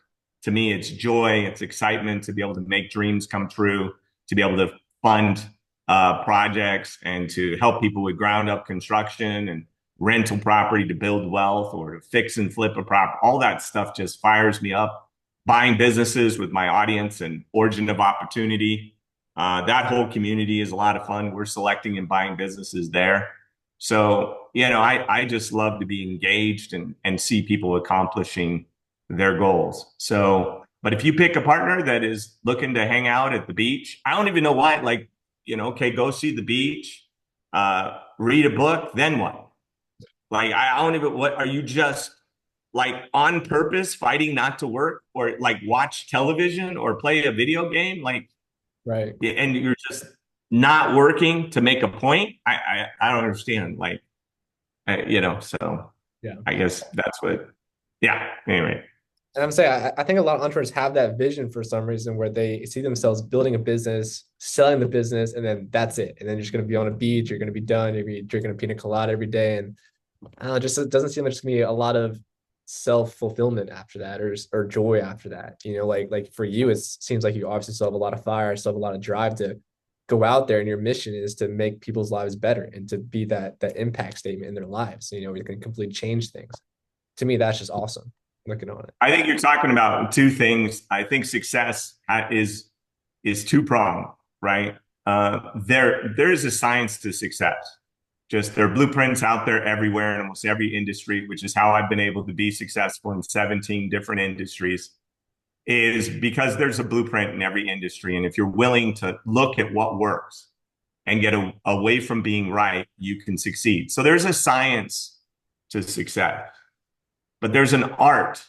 [SPEAKER 2] To me, it's joy, it's excitement to be able to make dreams come true, to be able to fund projects and to help people with ground up construction and rental property to build wealth or to fix and flip a prop. All that stuff just fires me up. Buying businesses with my audience and Origin of Opportunity. That whole community is a lot of fun. We're selecting and buying businesses there. So, I just love to be engaged and see people accomplishing their goals. So, but if you pick a partner that is looking to hang out at the beach, I don't even know why, like, okay, go see the beach, read a book, then what? Like, I don't even, what are you just like on purpose fighting not to work or like watch television or play a video game? Like,
[SPEAKER 1] Right.
[SPEAKER 2] and you're just not working to make a point. I don't understand. Like, so
[SPEAKER 1] Yeah.
[SPEAKER 2] I guess that's what, yeah. Anyway,
[SPEAKER 1] And I'm saying, I think a lot of entrepreneurs have that vision for some reason where they see themselves building a business, selling the business, and then that's it. And then you're just going to be on a beach, you're going to be done, you're going to be drinking a pina colada every day. And I don't know, just it doesn't seem like there's going to be a lot of self-fulfillment after that or joy after that. Like for you, it seems like you obviously still have a lot of fire, still have a lot of drive to go out there, and your mission is to make people's lives better and to be that impact statement in their lives. We can completely change things. To me, that's just awesome looking on it.
[SPEAKER 2] I think you're talking about two things. I think success is two pronged, right? There is a science to success. Just there are blueprints out there everywhere in almost every industry, which is how I've been able to be successful in 17 different industries. Is because there's a blueprint in every industry, and if you're willing to look at what works and get away from being right, you can succeed. So there's a science to success, but there's an art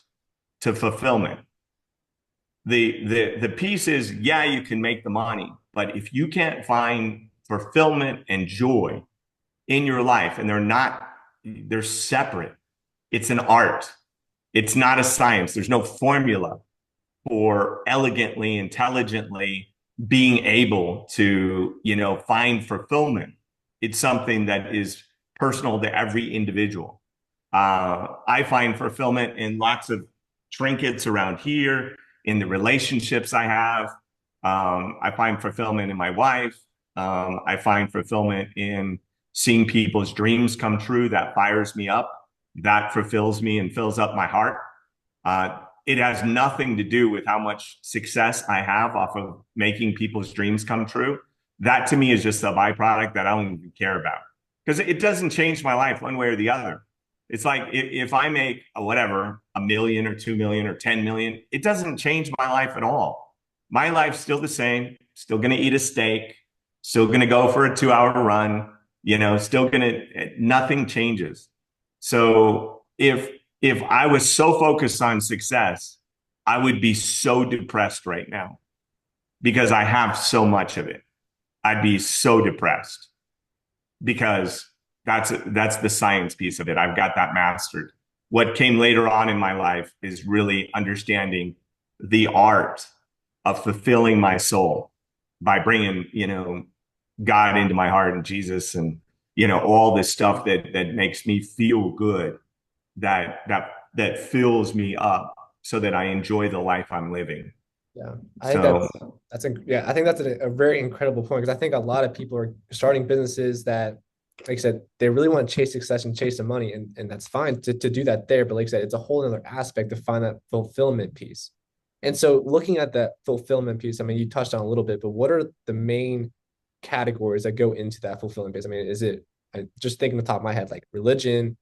[SPEAKER 2] to fulfillment. The piece is, yeah, you can make the money, but if you can't find fulfillment and joy in your life, and they're separate. It's an art. It's not a science. There's no formula for elegantly, intelligently being able to, find fulfillment. It's something that is personal to every individual. I find fulfillment in lots of trinkets around here, in the relationships I have. I find fulfillment in my wife. I find fulfillment in seeing people's dreams come true. That fires me up. That fulfills me and fills up my heart. It has nothing to do with how much success I have off of making people's dreams come true. That to me is just a byproduct that I don't even care about because it doesn't change my life one way or the other. It's like if I make whatever, a million or 2 million or 10 million, it doesn't change my life at all. My life's still the same, still going to eat a steak, still going to go for a 2 hour run, still going to, nothing changes. So if I was so focused on success, I would be so depressed right now because I have so much of it. I'd be so depressed because that's the science piece of it. I've got that mastered. What came later on in my life is really understanding the art of fulfilling my soul by bringing, God into my heart and Jesus and, all this stuff that makes me feel good, that fills me up so that I enjoy the life I'm living.
[SPEAKER 1] Yeah, I think
[SPEAKER 2] So
[SPEAKER 1] yeah, I think that's a very incredible point because I think a lot of people are starting businesses that, like I said, they really want to chase success and chase the money, and that's fine to do that there. But like I said, it's a whole other aspect to find that fulfillment piece. And so, looking at that fulfillment piece, I mean, you touched on a little bit, but what are the main categories that go into that fulfillment piece? I mean, is it just thinking the top of my head, like religion,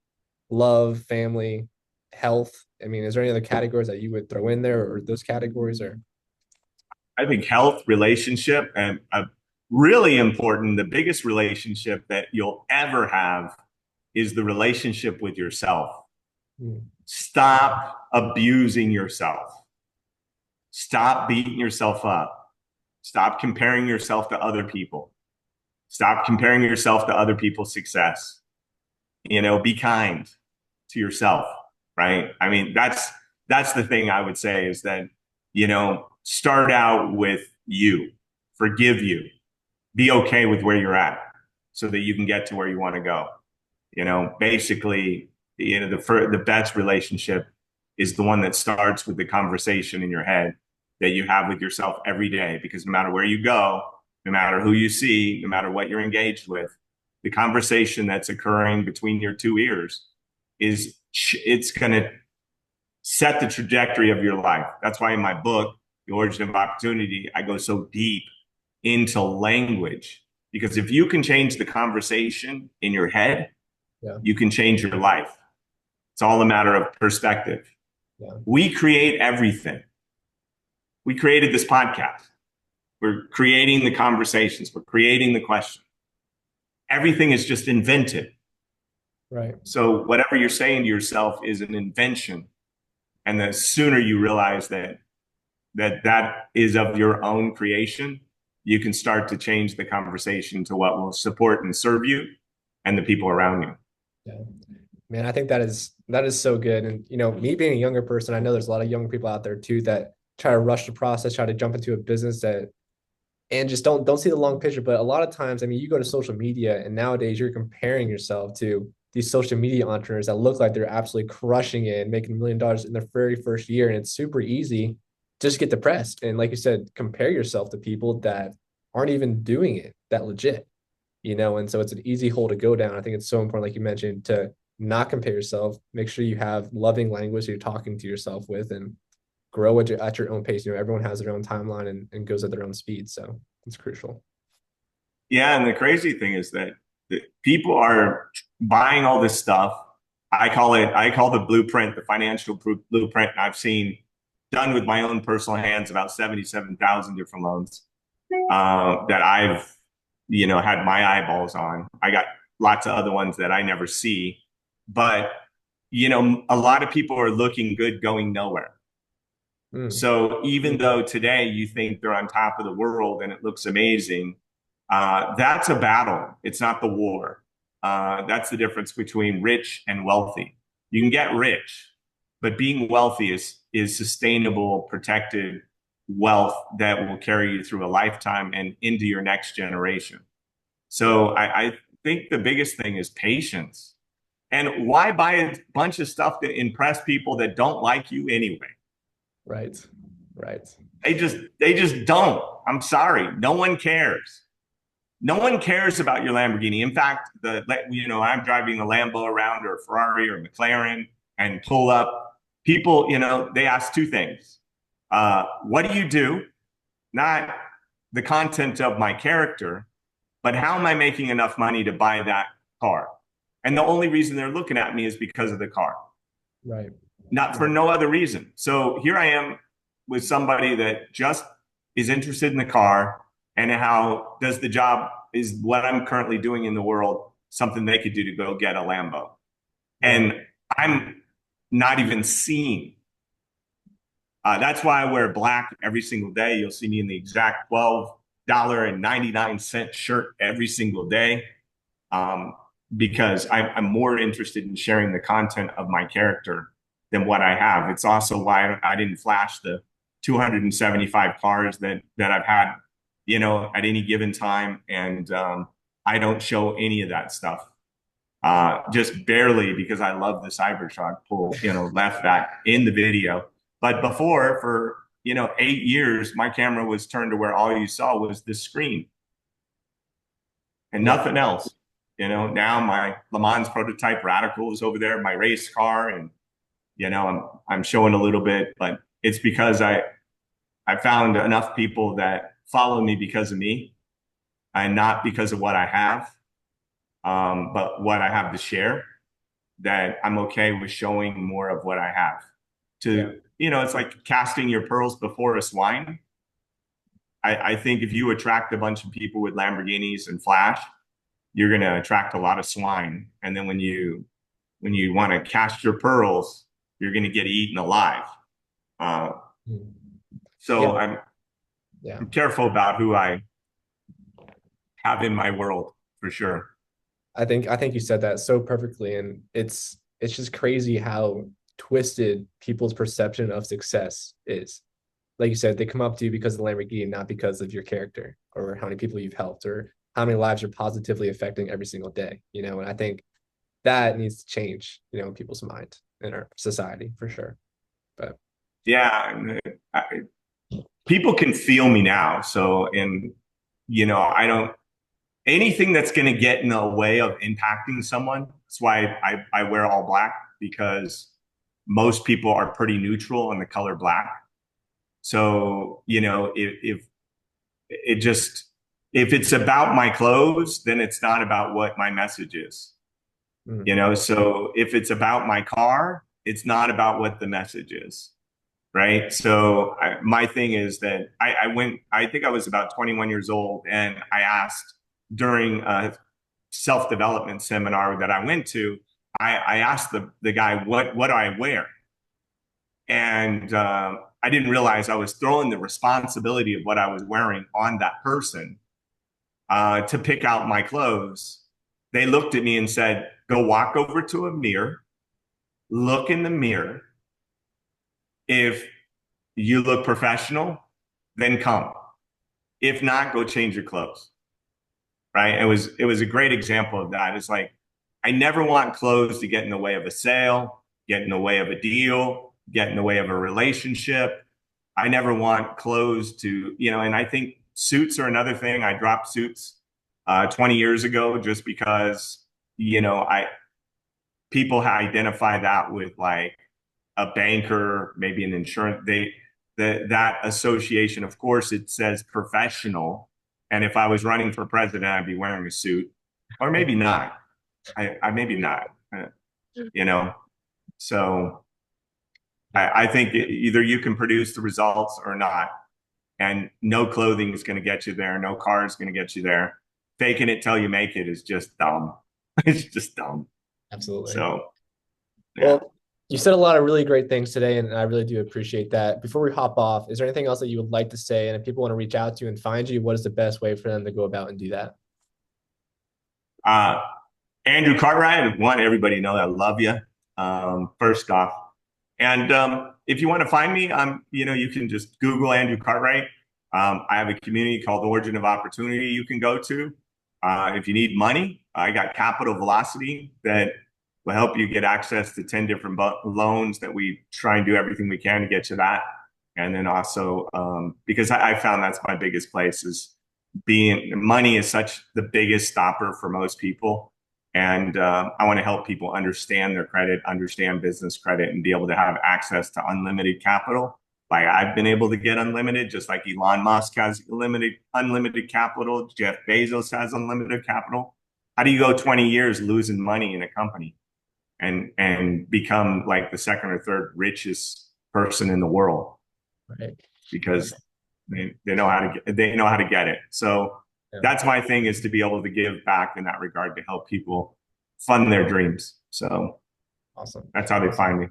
[SPEAKER 1] love, family, health? I mean, is there any other categories that you would throw in there, or those categories, or?
[SPEAKER 2] I think health, relationship, and really important, the biggest relationship that you'll ever have is the relationship with yourself.
[SPEAKER 1] Hmm.
[SPEAKER 2] Stop abusing yourself. Stop beating yourself up. Stop comparing yourself to other people. Stop comparing yourself to other people's success. Be kind to yourself, right? I mean, that's the thing I would say is that, start out with you, forgive you, be okay with where you're at so that you can get to where you want to go. Basically, the best relationship is the one that starts with the conversation in your head that you have with yourself every day. Because no matter where you go, no matter who you see, no matter what you're engaged with, the conversation that's occurring between your two ears is it's going to set the trajectory of your life. That's why in my book, The Origin of Opportunity, I go so deep into language. Because if you can change the conversation in your head,
[SPEAKER 1] Yeah.
[SPEAKER 2] you can change your life. It's all a matter of perspective.
[SPEAKER 1] Yeah.
[SPEAKER 2] We create everything. We created this podcast. We're creating the conversations. We're creating the questions. Everything is just invented.
[SPEAKER 1] Right.
[SPEAKER 2] So whatever you're saying to yourself is an invention. And the sooner you realize that is of your own creation, you can start to change the conversation to what will support and serve you and the people around you.
[SPEAKER 1] Yeah. Man, I think that is so good. And me being a younger person, I know there's a lot of young people out there too that try to rush the process, try to jump into a business that and just don't see the long picture. But a lot of times, I mean, you go to social media and nowadays you're comparing yourself to these social media entrepreneurs that look like they're absolutely crushing it and making $1 million in their very first year. And it's super easy just get depressed. And like you said, compare yourself to people that aren't even doing it that legit, and so it's an easy hole to go down. I think it's so important, like you mentioned, to not compare yourself, make sure you have loving language you're talking to yourself with, and grow at your own pace. Everyone has their own timeline and goes at their own speed. So it's crucial.
[SPEAKER 2] Yeah, and the crazy thing is that people are buying all this stuff. I call the blueprint, the financial blueprint. I've seen done with my own personal hands about 77,000 different loans that I've, had my eyeballs on. I got lots of other ones that I never see, but a lot of people are looking good going nowhere.
[SPEAKER 1] Mm.
[SPEAKER 2] So even though today you think they're on top of the world and it looks amazing, that's a battle. It's not the war. That's the difference between rich and wealthy. You can get rich, but being wealthy is sustainable, protected wealth that will carry you through a lifetime and into your next generation. So I think the biggest thing is patience. And why buy a bunch of stuff to impress people that don't like you anyway?
[SPEAKER 1] Right. Right.
[SPEAKER 2] They just don't. I'm sorry. No one cares. No one cares about your Lamborghini. In fact, I'm driving a Lambo around or a Ferrari or a McLaren and pull up. People, they ask two things. What do you do? Not the content of my character, but how am I making enough money to buy that car? And the only reason they're looking at me is because of the car,
[SPEAKER 1] Right.
[SPEAKER 2] not for
[SPEAKER 1] Right.
[SPEAKER 2] no other reason. So here I am with somebody that just is interested in the car and how does the job is what I'm currently doing in the world something they could do to go get a Lambo.
[SPEAKER 1] Right.
[SPEAKER 2] And I'm not even seen. That's why I wear black every single day. You'll see me in the exact $12.99 shirt every single day, um, because I'm more interested in sharing the content of my character than what I have. It's also why I didn't flash the 275 cars that I've had, at any given time, and I don't show any of that stuff. Just barely because I love the Cybertruck pull, left back in the video. But before, for 8 years, my camera was turned to where all you saw was the screen and
[SPEAKER 1] Yeah.
[SPEAKER 2] nothing else. Now my Le Mans prototype Radical is over there, my race car, and I'm showing a little bit, but it's because I found enough people that follow me because of me and not because of what I have, but what I have to share. That I'm okay with showing more of what I have.
[SPEAKER 1] Yeah.
[SPEAKER 2] It's like casting your pearls before a swine. I think if you attract a bunch of people with Lamborghinis and flash, you're going to attract a lot of swine. And then when you want to cast your pearls, you're going to get eaten alive. Uh,
[SPEAKER 1] Mm.
[SPEAKER 2] so
[SPEAKER 1] Yeah.
[SPEAKER 2] I'm
[SPEAKER 1] Yeah.
[SPEAKER 2] careful about who I have in my world for sure.
[SPEAKER 1] I think you said that so perfectly, and it's just crazy how twisted people's perception of success is. Like you said, they come up to you because of the Lamborghini, not because of your character or how many people you've helped or how many lives you're positively affecting every single day. And I think that needs to change, in people's mind in our society for sure. But
[SPEAKER 2] Yeah. People can feel me now. So, and, I don't, anything that's going to get in the way of impacting someone. That's why I wear all black, because most people are pretty neutral on the color black. So, if it just, if it's about my clothes, then it's not about what my message is.
[SPEAKER 1] mm,
[SPEAKER 2] So if it's about my car, it's not about what the message is. Right. So my thing is that I think I was about 21 years old, and I asked during a self-development seminar that I went to, I asked the guy, what do I wear? And I didn't realize I was throwing the responsibility of what I was wearing on that person to pick out my clothes. They looked at me and said, go walk over to a mirror, look in the mirror. If you look professional, then come. If not, go change your clothes. Right. It was a great example of that. It's like, I never want clothes to get in the way of a sale, get in the way of a deal, get in the way of a relationship. I never want clothes to, and I think suits are another thing. I dropped suits 20 years ago just because, I people identify that with like a banker, maybe an insurance. That association, of course, it says professional. And if I was running for president, I'd be wearing a suit, or maybe not. I maybe not. You know. So
[SPEAKER 1] yeah,
[SPEAKER 2] I think either you can produce the results or not. And no clothing is going to get you there. No car is going to get you there. Faking it till you make it is just dumb. It's just dumb.
[SPEAKER 1] absolutely.
[SPEAKER 2] So yeah.
[SPEAKER 1] Well, you said a lot of really great things today, and I really do appreciate that. Before we hop off, is there anything else that you would like to say? And if people want to reach out to you and find you, what is the best way for them to go about and do that?
[SPEAKER 2] Uh, Andrew Cartwright, I want everybody to know that I love you. First off, and if you want to find me, you can just Google Andrew Cartwright. I have a community called Origin of Opportunity you can go to. If you need money, I got Capital Velocity that will help you get access to 10 different loans that we try and do everything we can to get you that. And then also, because I found that's my biggest place is being money is such the biggest stopper for most people. And I want to help people understand their credit, understand business credit, and be able to have access to unlimited capital. Like I've been able to get unlimited, just like Elon Musk has unlimited capital. Jeff Bezos has unlimited capital. How do you go 20 years losing money in a company and become like the second or third richest person in the world?
[SPEAKER 1] Right.
[SPEAKER 2] Because they know how to get it. So
[SPEAKER 1] Yeah.
[SPEAKER 2] that's my thing, is to be able to give back in that regard to help people fund their dreams. So
[SPEAKER 1] Awesome.
[SPEAKER 2] that's how they find me.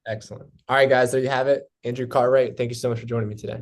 [SPEAKER 1] Excellent. All right, guys, there you have it. Andrew Cartwright, thank you so much for joining me today.